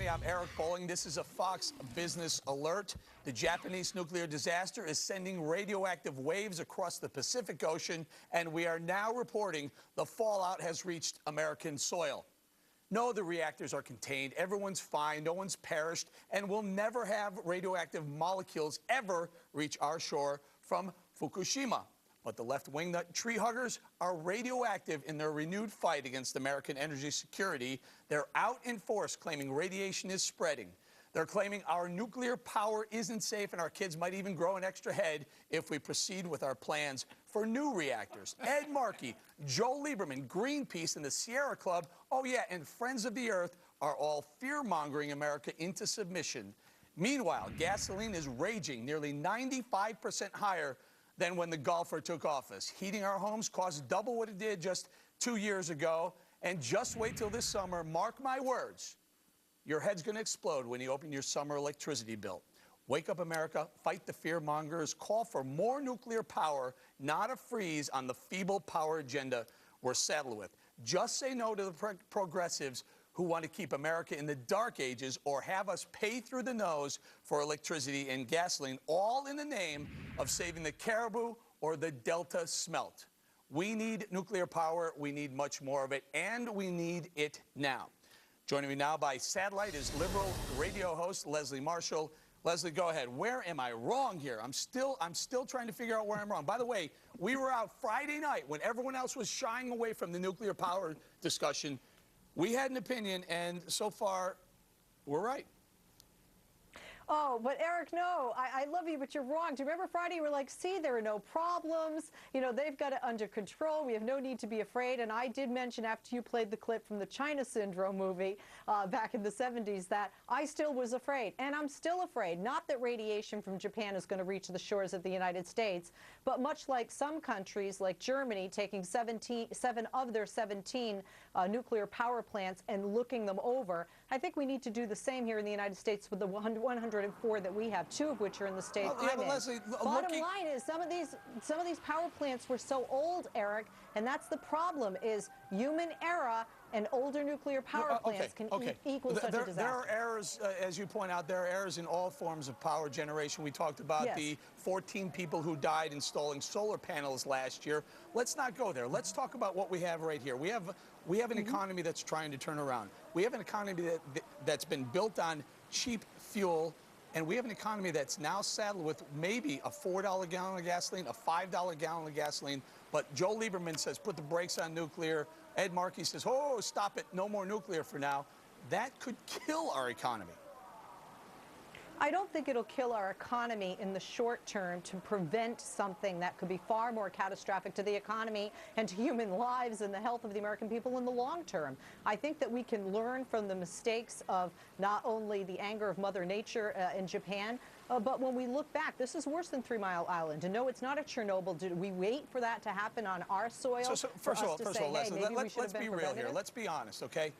I'm Eric Bolling. This is a Fox Business Alert. The Japanese nuclear disaster is sending radioactive waves across the Pacific Ocean, and we are now reporting the fallout has reached American soil. No, the reactors are contained. Everyone's fine. No one's perished, and we'll never have radioactive molecules ever reach our shore from Fukushima. But the left-wing tree huggers are radioactive in their renewed fight against American energy security. They're out in force claiming radiation is spreading. They're claiming our nuclear power isn't safe and our kids might even grow an extra head if we proceed with our plans for new reactors. Ed Markey, Joe Lieberman, Greenpeace, and the Sierra Club, oh yeah, and Friends of the Earth are all fear-mongering America into submission. Meanwhile, gasoline is raging nearly 95% higher than when the golfer took office. Heating our homes costs double what it did just 2 years ago. And just wait till this summer, mark my words, your head's going to explode when you open your summer electricity bill. Wake up, America. Fight the fear-mongers. Call for more nuclear power, not a freeze on the feeble power agenda we're saddled with. Just say no to the progressives who want to keep America in the dark ages or have us pay through the nose for electricity and gasoline, all in the name of saving the Caribou or the Delta smelt. We need nuclear power. We need much more of it, and we need it now. Joining me now by satellite is liberal radio host Leslie Marshall. Leslie, go ahead. Where am I wrong here? I'm still trying to figure out where I'm wrong. By the way, we were out Friday night when everyone else was shying away from the nuclear power discussion. We had an opinion, and so far, we're right. Oh, but Eric, no, I love you, but you're wrong. Do you remember Friday? You were like, see, there are no problems. You know, they've got it under control. We have no need to be afraid. And I did mention after you played the clip from the China Syndrome movie back in the 70s that I still was afraid. And I'm still afraid. Not that radiation from Japan is going to reach the shores of the United States, but much like some countries, like Germany, taking 7 of their 17 nuclear power plants and looking them over, I think we need to do the same here in the United States with the 104 that we have, 2 of which are in the state I'm in. Leslie, Bottom line is some of these power plants were so old, Eric, and that's the problem, is human error and older nuclear power plants can equal such a disaster. There are errors, as you point out, there are errors in all forms of power generation. We talked about the 14 people who died installing solar panels last year. Let's not go there. Let's talk about what we have right here. We have an economy that's trying to turn around. We have an economy that's been built on cheap fuel, and we have an economy that's now saddled with maybe a $4 gallon of gasoline, a $5 gallon of gasoline. But Joe Lieberman says, put the brakes on nuclear. Ed Markey says, oh, stop it, no more nuclear for now. That could kill our economy. I don't think it'll kill our economy in the short term to prevent something that could be far more catastrophic to the economy and to human lives and the health of the American people in the long term. I think that we can learn from the mistakes of not only the anger of Mother Nature in Japan, but when we look back, this is worse than 3 Mile Island. And no, it's not a Chernobyl. Did we wait for that to happen on our soil? First of all, Leslie, let's be real here. Let's be honest, okay?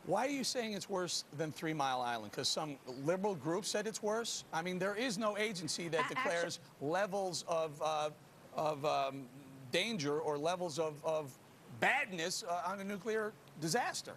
Why are you saying it's worse than 3 Mile Island? Because some liberal group said it's worse? I mean, there is no agency that declares levels of danger or levels of badness on a nuclear disaster.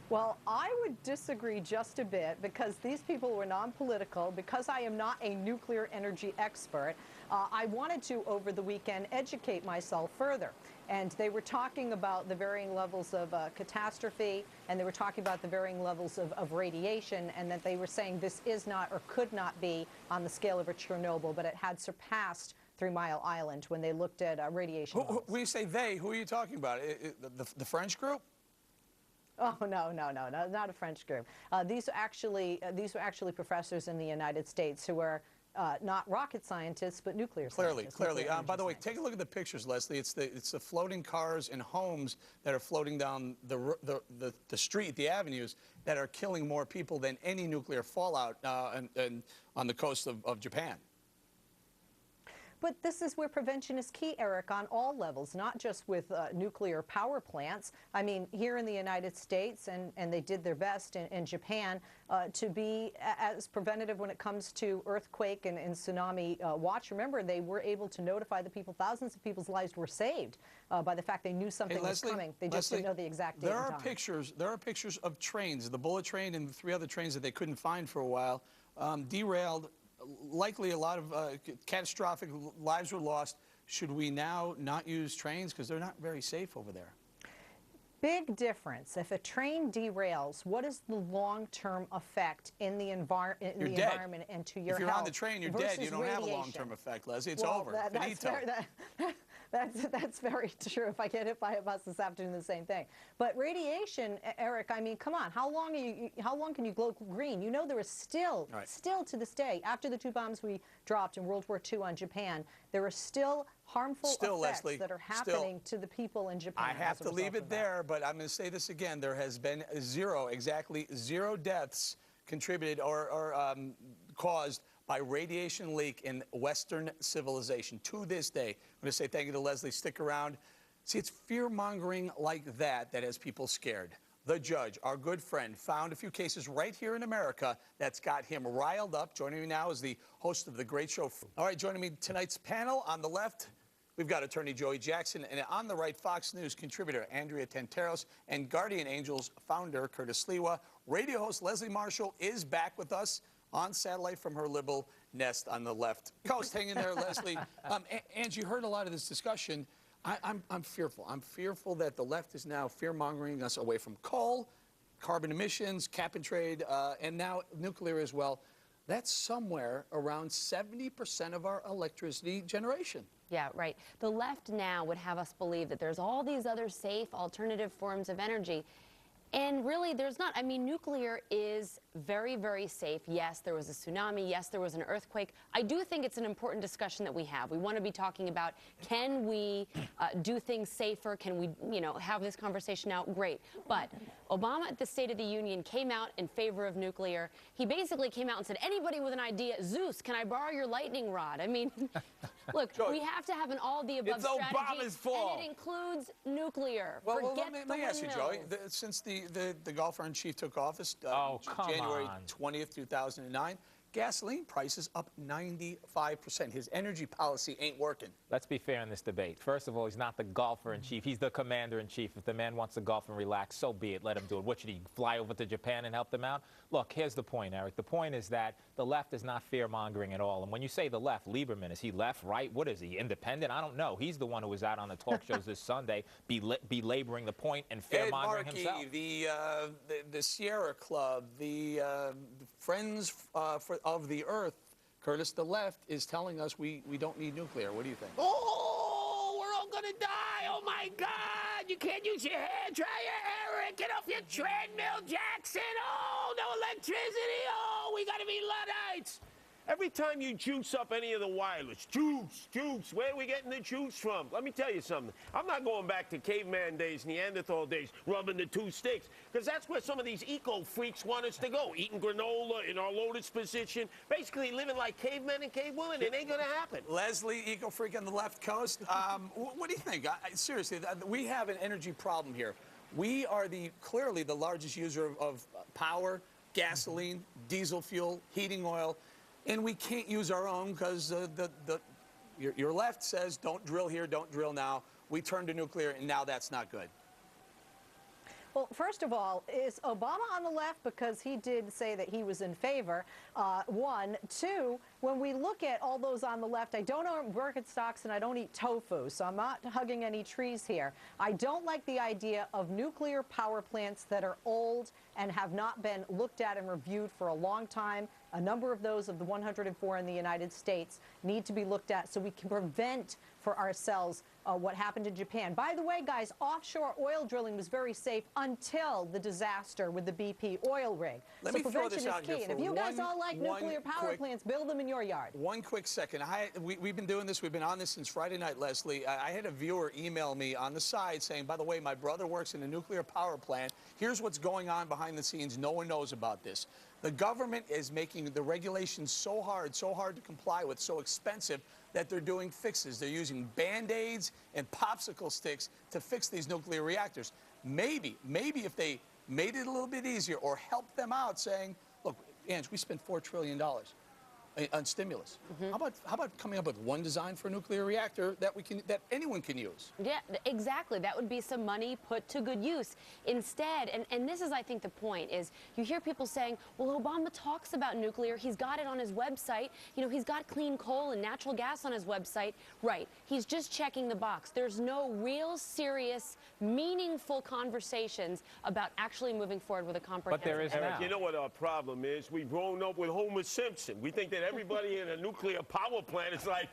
Well, I would disagree just a bit because these people were non-political. Because I am not a nuclear energy expert, I wanted to, over the weekend, educate myself further. And they were talking about the varying levels of catastrophe, and they were talking about the varying levels of radiation, and that they were saying this is not or could not be on the scale of a Chernobyl, but it had surpassed 3 Mile Island when they looked at radiation levels. When you say they, who are you talking about? The French group? Oh, no, not a French group. These were actually professors in the United States who were not rocket scientists, but nuclear scientists. Clearly. By the way, take a look at the pictures, Leslie. It's the floating cars and homes that are floating down the street, the avenues, that are killing more people than any nuclear fallout and on the coast of Japan. But this is where prevention is key, Eric, on all levels, not just with nuclear power plants. I mean, here in the United States, and they did their best in Japan, to be as preventative when it comes to earthquake and tsunami watch. Remember, they were able to notify the people. Thousands of people's lives were saved by the fact they knew something was coming. They just didn't know the exact date and time. There are pictures of trains, the bullet train and the 3 other trains that they couldn't find for a while, derailed. Likely a lot of catastrophic lives were lost. Should we now not use trains? Because they're not very safe over there. Big difference. If a train derails, what is the long-term effect in the environment and to your health? If you're on the train, you're dead. You don't have a long-term effect, Leslie. It's over. That's very true. If I get hit by a bus this afternoon, the same thing. But radiation, Eric, I mean, come on. How long can you glow green? You know, there is still to this day, after the 2 bombs we dropped in World War II on Japan, there are still harmful effects, Leslie, that are happening to the people in Japan. I have to leave it there, but I'm going to say this again. There has been exactly zero deaths contributed or caused by radiation leak in Western civilization to this day. I'm going to say thank you to Leslie. Stick around. See, it's fear-mongering like that that has people scared. The judge, our good friend, found a few cases right here in America that's got him riled up. Joining me now is the host of The Great Show. All right, joining me tonight's panel on the left, we've got attorney Joey Jackson, and on the right, Fox News contributor Andrea Tantaros, and Guardian Angels founder Curtis Sliwa. Radio host Leslie Marshall is back with us on satellite from her liberal nest on the left coast. Hang in there, Leslie. Angie, you heard a lot of this discussion. I'm fearful. I'm fearful that the left is now fear-mongering us away from coal, carbon emissions, cap and trade, and now nuclear as well. That's somewhere around 70% of our electricity generation. Yeah, right. The left now would have us believe that there's all these other safe alternative forms of energy. And really, there's not. I mean, nuclear is very, very safe. Yes, there was a tsunami. Yes, there was an earthquake. I do think it's an important discussion that we have. We want to be talking about, can we do things safer? Can we, have this conversation now? Great. But Obama at the State of the Union came out in favor of nuclear. He basically came out and said, anybody with an idea, Zeus, can I borrow your lightning rod? I mean, look, we have to have an all-of-the-above strategy. It's Obama's fault. And it includes nuclear. Well, let me ask you, Joey, since the golfer-in-chief took office January 20th, 2009, gasoline prices up 95%. His energy policy ain't working. Let's be fair in this debate. First of all, he's not the golfer-in-chief. He's the commander-in-chief. If the man wants to golf and relax, so be it. Let him do it. What, should he fly over to Japan and help them out? Look, here's the point, Eric. The point is that the left is not fear-mongering at all. And when you say the left, Lieberman, is he left, right? What is he, independent? I don't know. He's the one who was out on the talk shows this Sunday belaboring the point and fear-mongering himself. Ed Markey, the Sierra Club, the Friends of the Earth, Curtis, the left is telling us we don't need nuclear. What do you think? Oh, we're all gonna die. Oh, my God. You can't use your hair dryer, Eric. Get off your treadmill, Jackson. Oh, no electricity. Oh, we gotta be Luddites. Every time you juice up any of the wireless, juice, where are we getting the juice from? Let me tell you something. I'm not going back to caveman days, Neanderthal days, rubbing the 2 sticks, because that's where some of these eco-freaks want us to go, eating granola in our lotus position, basically living like cavemen and cavewomen. It ain't going to happen. Leslie, eco-freak on the left coast. What do you think? Seriously, we have an energy problem here. We are clearly the largest user of power, gasoline, diesel fuel, heating oil. And we can't use our own because your left says don't drill here, don't drill now. We turn to nuclear, and now that's not good. Well, first of all, is Obama on the left? Because he did say that he was in favor, one. Two, when we look at all those on the left, I don't own Birkenstocks and I don't eat tofu, so I'm not hugging any trees here. I don't like the idea of nuclear power plants that are old and have not been looked at and reviewed for a long time. A number of those of the 104 in the United States need to be looked at so we can prevent for ourselves what happened in Japan. By the way, guys, offshore oil drilling was very safe until the disaster with the BP oil rig. Let so me throw this prevention out is here key. for And if you guys all like nuclear power quick- plants, build them in your yard. One quick second. We've been doing this. We've been on this since Friday night, Leslie. I had a viewer email me on the side saying, by the way, my brother works in a nuclear power plant. Here's what's going on behind the scenes. No one knows about this. The government is making the regulations so hard to comply with, so expensive, that they're doing fixes. They're using Band-Aids and popsicle sticks to fix these nuclear reactors. Maybe if they made it a little bit easier or helped them out saying, look, Ange, we spent $4 trillion on stimulus. How about coming up with one design for a nuclear reactor that anyone can use? Yeah, exactly. That would be some money put to good use. Instead, and this is, I think, the point, is you hear people saying, well, Obama talks about nuclear. He's got it on his website. You know, he's got clean coal and natural gas on his website. Right. He's just checking the box. There's no real, serious, meaningful conversations about actually moving forward with a comprehensive. But there is now. You know what our problem is? We've grown up with Homer Simpson. We think that everybody in a nuclear power plant is like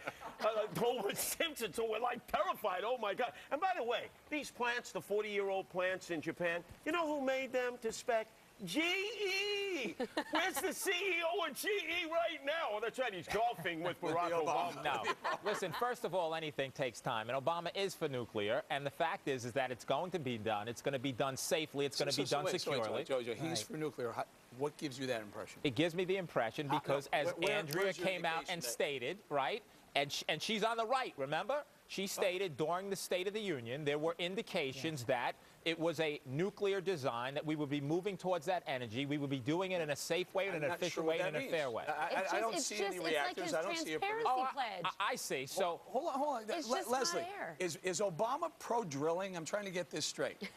Homer Simpson, so we're like terrified. Oh, my God. And by the way, these plants, the 40-year-old plants in Japan, you know who made them to spec? GE! Where's the CEO of GE right now? Oh, that's right, he's golfing with Barack Obama. No. Listen, first of all, anything takes time, and Obama is for nuclear, and the fact is that it's going to be done. It's going to be done safely. It's going to be done securely. Jojo, he's for nuclear. What gives you that impression? It gives me the impression because, as Andrea where's your came out indication and that- stated, right, and she's on the right, remember? She stated during the State of the Union there were indications that it was a nuclear design, that we would be moving towards that energy. We would be doing it in a safe way, in an efficient way, and in a fair way. I don't see any reactors. It's I like don't his see a transparency pledge. I see. So Hold on. It's just Leslie, hot air. is Obama pro-drilling? I'm trying to get this straight.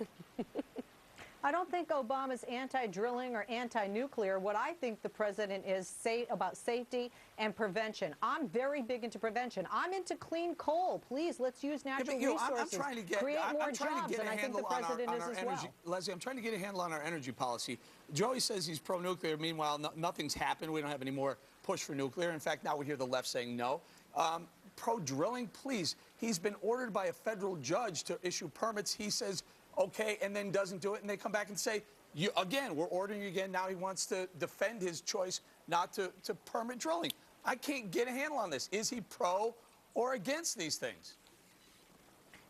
I don't think Obama's anti-drilling or anti-nuclear. What I think the president is about safety and prevention. I'm very big into prevention. I'm into clean coal. Please, let's use natural resources. I'm trying to get, create more I'm trying jobs, to get and a I think the handle on president our is as energy. well. Leslie, I'm trying to get a handle on our energy policy. Joey says he's pro-nuclear. Meanwhile, nothing's happened. We don't have any more push for nuclear. In fact, now we hear the left saying no. Pro-drilling, please. He's been ordered by a federal judge to issue permits. He says, okay, and then doesn't do it, and they come back and say, again, we're ordering you again. Now he wants to defend his choice not to permit drilling. I can't get a handle on this. Is he pro or against these things?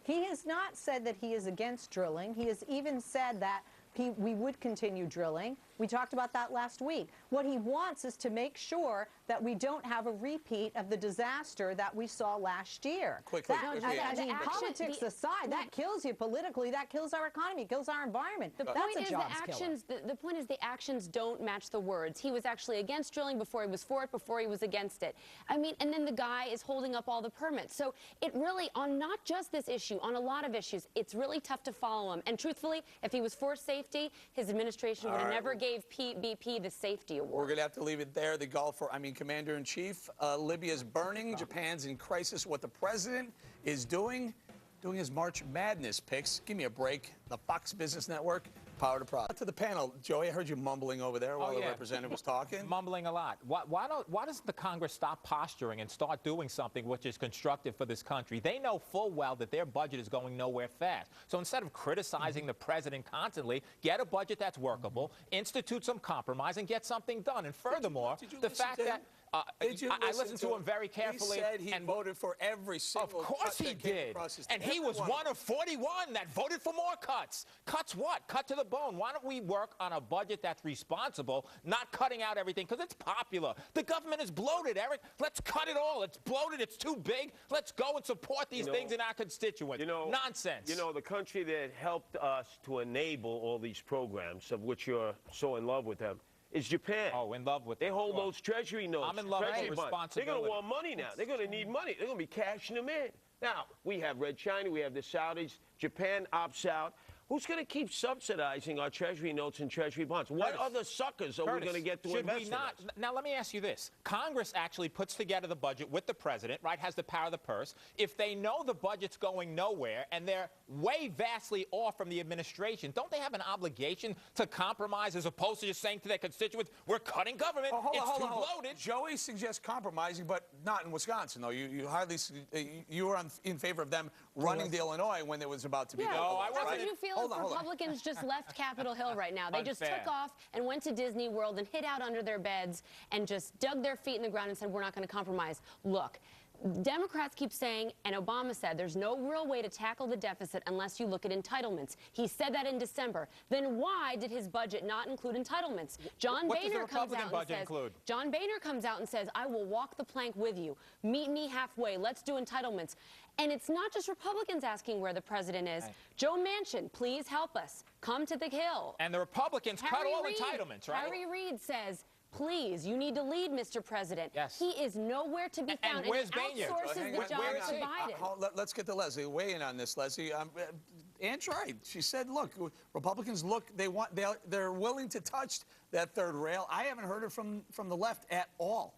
He has not said that he is against drilling. He has even said that we would continue drilling. We talked about that last week. What he wants is to make sure that we don't have a repeat of the disaster that we saw last year. Quickly, Politics aside, that kills you politically. That kills our economy, kills our environment. The point is the point is the actions don't match the words. He was actually against drilling before he was for it, before he was against it. I mean, and then the guy is holding up all the permits. So it really, on not just this issue, on a lot of issues, it's really tough to follow him. And truthfully, if he was for safety, his administration would have never gave BP the safety award. We're going to have to leave it there. Commander-in-Chief, Libya's burning. Japan's in crisis. What the president is doing his March Madness picks. Give me a break. The Fox Business Network. Power to product. To the panel, Joey, I heard you mumbling over there while the representative was talking. Mumbling a lot. Why doesn't the Congress stop posturing and start doing something which is constructive for this country? They know full well that their budget is going nowhere fast. So instead of criticizing the president constantly, get a budget that's workable, institute some compromise, and get something done. And furthermore, the fact that I listened to him very carefully. He said he voted for every single Of course he did. And he was one of 41 that voted for more cuts. Cuts what? Cut to the bone. Why don't we work on a budget that's responsible, not cutting out everything, because it's popular. The government is bloated, Eric. Let's cut it all. It's bloated. It's too big. Let's go and support these things in our constituents. Nonsense. You know, the country that helped us to enable all these programs, of which you're so in love with them, is Japan. Oh, in love with They them. hold those treasury notes. I'm in love with treasury bonds. responsibility. They're going to want money now. They're going to need money. They're going to be cashing them in. Now, we have Red China. We have the Saudis. Japan opts out. Who's going to keep subsidizing our treasury notes and treasury bonds? What other suckers are we going to get to invest in us? Now, let me ask you this. Congress actually puts together the budget with the president, right, has the power of the purse. If they know the budget's going nowhere and they're way vastly off from the administration, don't they have an obligation to compromise as opposed to just saying to their constituents, we're cutting government, it's too bloated? Joey suggests compromising, but not in Wisconsin, though. You were in favor of them running to Illinois when it was about to be. No, I wasn't. How would you feel if Republicans just left Capitol Hill right now? They just took off and went to Disney World and hid out under their beds and just dug their feet in the ground and said, we're not going to compromise. Look, Democrats keep saying, and Obama said, there's no real way to tackle the deficit unless you look at entitlements. He said that in December. Then why did his budget not include entitlements? John What does the Boehner comes Republican out budget and says, include? John Boehner comes out and says, I will walk the plank with you. Meet me halfway. Let's do entitlements. And it's not just Republicans asking where the president is. Right. Joe Manchin, please help us. Come to the Hill. And the Republicans cut Harry all Reid- entitlements, right? Harry Reid says, please, you need to lead, Mr. President. Yes. He is nowhere to be And found. where's he Boehner? outsources Hang the on, jobs wait, to wait. Biden. Let's get to Leslie. Weigh in on this, Leslie. Ann's right. She said, look, Republicans they're willing to touch that third rail. I haven't heard it from the left at all.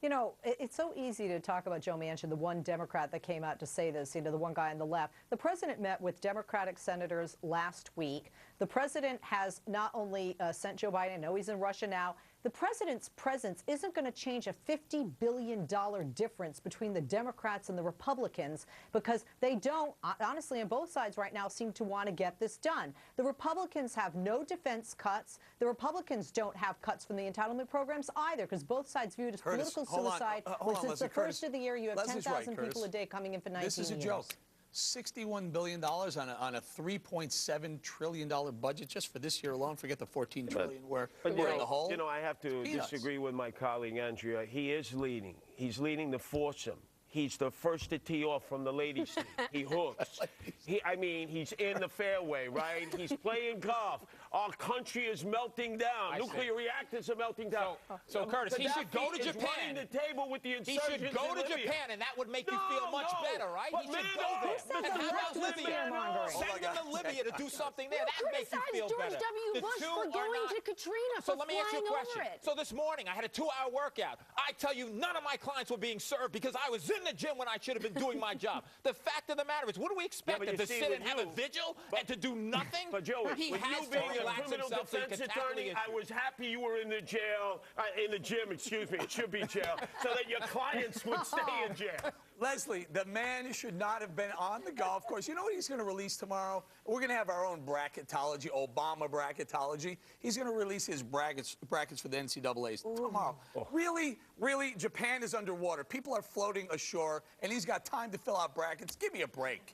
You know, it's so easy to talk about Joe Manchin, the one Democrat that came out to say this, you know, the one guy on the left. The president met with Democratic senators last week. The president has not only sent Joe Biden, I know he's in Russia now. The president's presence isn't going to change a $50 billion difference between the Democrats and the Republicans because they don't, honestly, on both sides right now, seem to want to get this done. The Republicans have no defense cuts. The Republicans don't have cuts from the entitlement programs either because both sides view it as Curtis, political hold on. suicide. Hold on, Since Leslie. the first Curtis, of the year, you have Leslie's 10,000 right, people Curtis. a day coming in for 19 years. This is a joke. $61 billion on a $3.7 trillion budget just for this year alone. Forget the $14 trillion we're in the hole. You know, I have to Peanuts. disagree with my colleague Andrea. He is leading. He's leading the foursome. He's the first to tee off from the ladies' team. He hooks. He's in the fairway, right? He's playing golf. Our country is melting down. Nuclear reactors are melting down. So, Curtis, he should go to Gaddafi is Japan. running the table with the He insurgents should go in to Libya. Japan, and that would make you feel much better, right? But He should man, go no, there. said And the how left about was Libya? fear-mongering? Oh, my Send him God. to Libya to do something there. Who That makes you criticized feel George better. W. The Bush two for are going not- to Katrina, So for let me ask you a flying question. over it? So this morning, I had a 2-hour workout. I tell you, none of my clients were being served because I was in the gym when I should have been doing my job. The fact of the matter is, what do we expect? but Him you to see, sit with and have a you- vigil and to do nothing? But Joey, he with has you being to a relax criminal himself so he defense can tackle the attorney, issue. I was happy you were in the gym, excuse me, it should be jail, so that your clients would stay in jail. Leslie, the man should not have been on the golf course. You know what he's going to release tomorrow? We're going to have our own bracketology, Obama bracketology. He's going to release his brackets for the NCAAs tomorrow. Really, Japan is underwater. People are floating ashore, and he's got time to fill out brackets. Give me a break.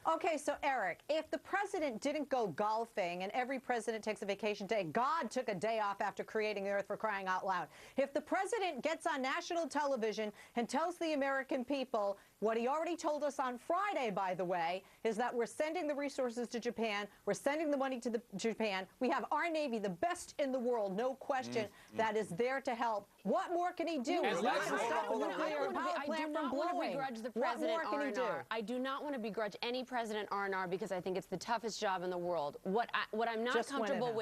Okay, so Eric, if the president didn't go golfing and every president takes a vacation day, God took a day off after creating the earth, for crying out loud. If the president gets on national television and tells the American people what he already told us on Friday, by the way, is that we're sending the resources to Japan, we're sending the money to Japan, we have our Navy, the best in the world, no question, that is there to help. What more can he do? And He Leslie- can stop the hold on. nuclear power I do plant not from want to blowing. begrudge the What president more can he do? R&R. I do not want to begrudge any president R&R because I think it's the toughest job in the world. What I'm not Just win it comfortable now.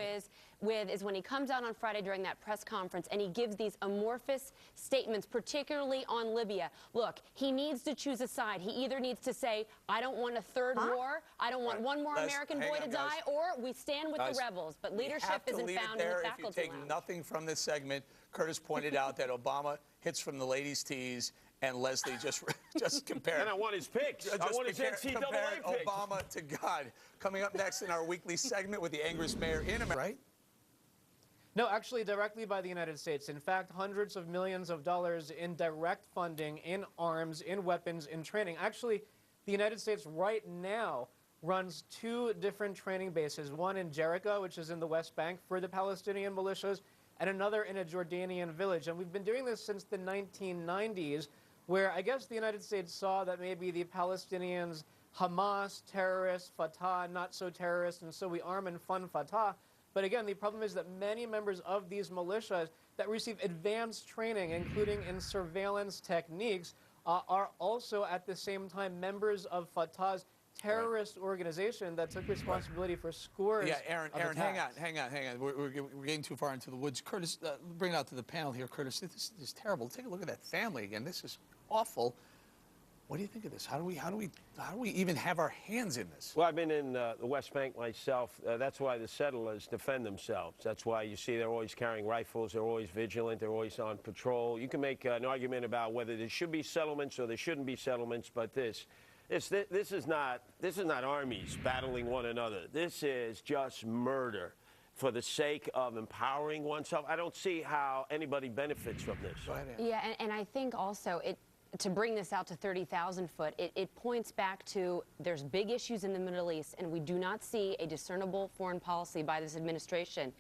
with is when he comes out on Friday during that press conference and he gives these amorphous statements, particularly on Libya. Look, he needs to choose a side. He either needs to say, I don't want a third war, I don't want one more Les, American hang boy on, to guys. die, or we stand with Guys, the rebels. But we leadership have to isn't leave it found in there. the If you faculty take lounge. nothing from this segment, Curtis pointed out that Obama hits from the ladies' tees, and Leslie just compared. And I want his picks. I want his compared NCAA picks. Obama to God. Coming up next in our weekly segment with the angriest mayor in America. Right? No, actually directly by the United States. In fact, hundreds of millions of dollars in direct funding, in arms, in weapons, in training. Actually, the United States right now runs 2 different training bases, one in Jericho, which is in the West Bank, for the Palestinian militias, and another in a Jordanian village. And we've been doing this since the 1990s, where I guess the United States saw that maybe the Palestinians, Hamas, terrorists, Fatah, not so terrorists, and so we arm and fund Fatah. But again, the problem is that many members of these militias that receive advanced training, including in surveillance techniques, are also at the same time members of Fatah's terrorist organization that took responsibility for scores Yeah, Aaron, of attacks. hang on. We're getting too far into the woods. Curtis, bring it out to the panel here, Curtis. This is terrible. Take a look at that family again. This is awful. What do you think of this? How do we even have our hands in this? Well, I've been in the West Bank myself. That's why the settlers defend themselves. That's why you see they're always carrying rifles. They're always vigilant. They're always on patrol. You can make an argument about whether there should be settlements or there shouldn't be settlements, but this is not armies battling one another. This is just murder. for the sake of empowering oneself. I don't see how anybody benefits from this. Go ahead, Ann. Yeah, and I think also to bring this out to 30,000 foot, it points back to there's big issues in the Middle East, and we do not see a discernible foreign policy by this administration.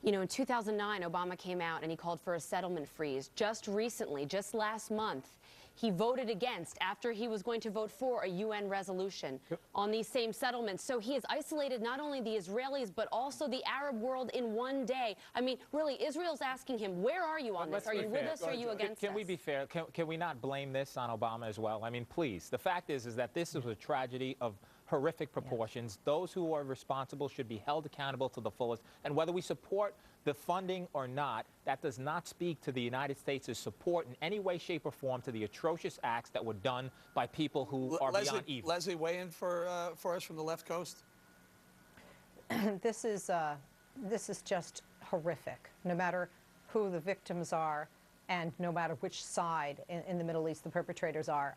You know, in 2009, Obama came out and he called for a settlement freeze. Just recently, just last month, he voted against after he was going to vote for a UN resolution on these same settlements. So he has isolated not only the Israelis, but also the Arab world in one day. I mean, really, Israel's asking him, where are you on this? Are you with us or are you against us? Can we be fair? Can we not blame this on Obama as well? I mean, please. The fact is that this is a tragedy of horrific proportions. Those who are responsible should be held accountable to the fullest. And whether we support the funding or not, that does not speak to the United States' support in any way, shape, or form to the atrocious acts that were done by people who are beyond evil. Leslie, weigh in for us from the left coast. This is just horrific, no matter who the victims are and no matter which side in the Middle East the perpetrators are.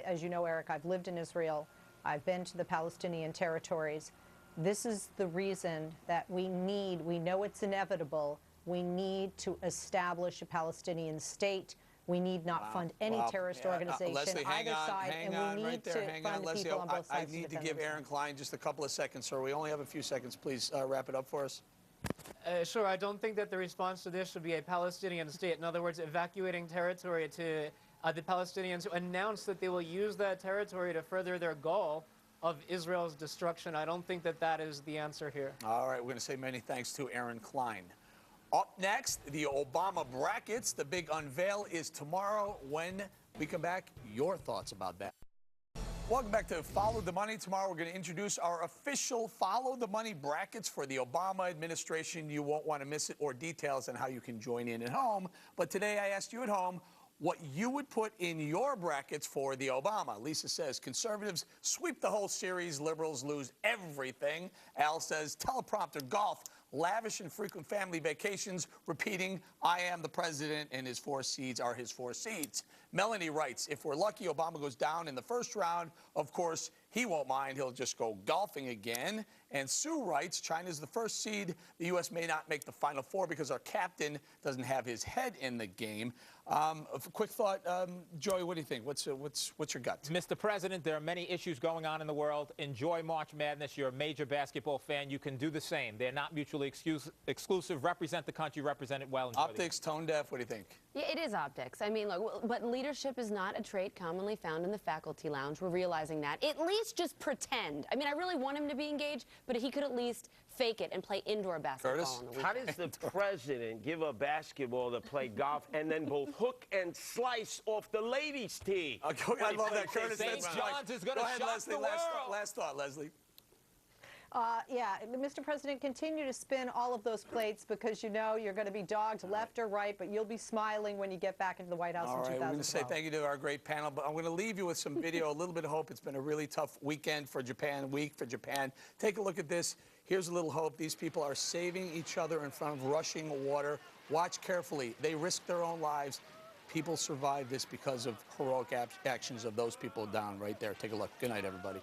As you know, Eric, I've lived in Israel. I've been to the Palestinian territories. This is the reason that we know it's inevitable, we need to establish a Palestinian state. We need not fund any terrorist organization, Leslie, either side, and we need to fund the people on both sides. I need to give Aaron Klein just a couple of seconds, sir. We only have a few seconds. Please wrap it up for us. Sure, I don't think that the response to this should be a Palestinian state. In other words, evacuating territory to the Palestinians who announce that they will use that territory to further their goal of Israel's destruction. I don't think that that is the answer here. All right, we're going to say many thanks to Aaron Klein. Up next, the Obama brackets. The big unveil is tomorrow. When we come back, your thoughts about that. Welcome back to Follow the Money. Tomorrow we're going to introduce our official Follow the Money brackets for the Obama administration. You won't want to miss it, or details on how you can join in at home. But today I asked you at home what you would put in your brackets for the Obama. Lisa says conservatives sweep the whole series, liberals lose everything. Al says teleprompter, golf, lavish and frequent family vacations, repeating, I am the president and his 4 seeds are his 4 seeds. Melanie writes, if we're lucky, Obama goes down in the first round. Of course, he won't mind. He'll just go golfing again. And Sue writes, China's the first seed. The U.S. may not make the Final Four because our captain doesn't have his head in the game. A quick thought, Joey, what do you think? What's your gut? Mr. President, there are many issues going on in the world. Enjoy March Madness. You're a major basketball fan. You can do the same. They're not mutually exclusive. Represent the country. Represent it well. Enjoy optics, tone deaf. What do you think? Yeah, it is optics. I mean, look, but leadership is not a trait commonly found in the faculty lounge. We're realizing that. At least just pretend. I mean, I really want him to be engaged, but he could at least fake it and play indoor basketball Curtis? on the weekend. How does the president give a basketball to play golf and then both hook and slice off the ladies' tee? I love that. Curtis, St. that's John's is going to shock Leslie, the world. last thought, Leslie. Yeah, Mr. President, continue to spin all of those plates because you know you're going to be dogged left or right, but you'll be smiling when you get back into the White House in 2012. We're going to say thank you to our great panel, but I'm going to leave you with some video, a little bit of hope. It's been a really tough weekend for Japan, week for Japan. Take a look at this. Here's a little hope. These people are saving each other in front of rushing water. Watch carefully. They risk their own lives. People survive this because of heroic actions of those people down right there. Take a look. Good night, everybody.